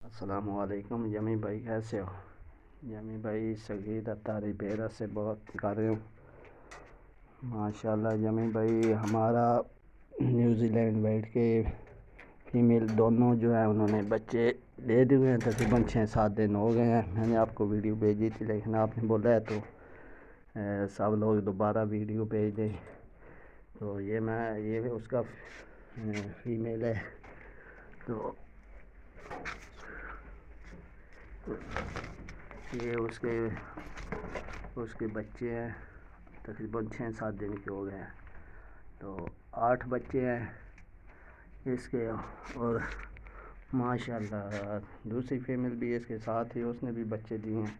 السلام علیکم یمی بھائی، کیسے ہو؟ یمی بھائی سگید اتاری پیرا سے بہت کر رہے ہوں ماشاءاللہ۔ یمی بھائی ہمارا نیوزی لینڈ بیٹھ کے فیمیل دونوں جو ہیں انہوں نے بچے دے دیے ہیں، تقریباً 6-7 دن ہو گئے ہیں۔ میں نے آپ کو ویڈیو بھیجی تھی لیکن آپ نے بولا ہے تو سب لوگ دوبارہ ویڈیو بھیج دیں۔ تو یہ اس کا فیمیل ہے، تو یہ اس کے بچے ہیں، تقریباً 6-7 دن کے ہو گئے ہیں۔ تو 8 بچے ہیں اس کے، اور ماشاءاللہ دوسری فیمیل بھی اس کے ساتھ ہی، اس نے بھی بچے دیے ہیں۔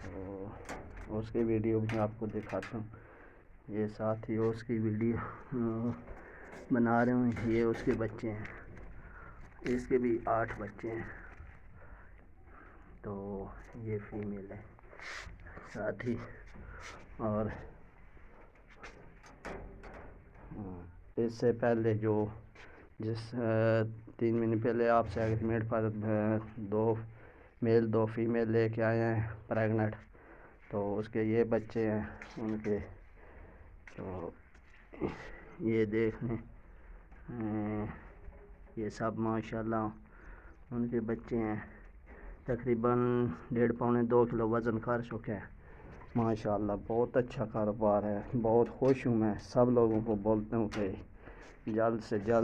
تو اس کی ویڈیو میں آپ کو دکھاتا ہوں، یہ ساتھ ہی اس کی ویڈیو بنا رہے ہوں۔ یہ اس کے بچے ہیں، اس کے بھی 8 بچے ہیں۔ تو یہ فیمیل ہے ساتھ ہی، اور اس سے پہلے جس 3 مہینے پہلے آپ سے ایگریمنٹ پر 2 میل 2 فیمیل لے کے آئے ہیں پریگنٹ، تو اس کے یہ بچے ہیں ان کے۔ تو یہ دیکھ لیں، یہ سب ماشاءاللہ ان کے بچے ہیں۔ تقریباً 1.5-2 کلو وزن کر چکے ہیں ماشاءاللہ۔ بہت اچھا کاروبار ہے، بہت خوش ہوں میں۔ سب لوگوں کو بولتا ہوں کہ جلد سے جلد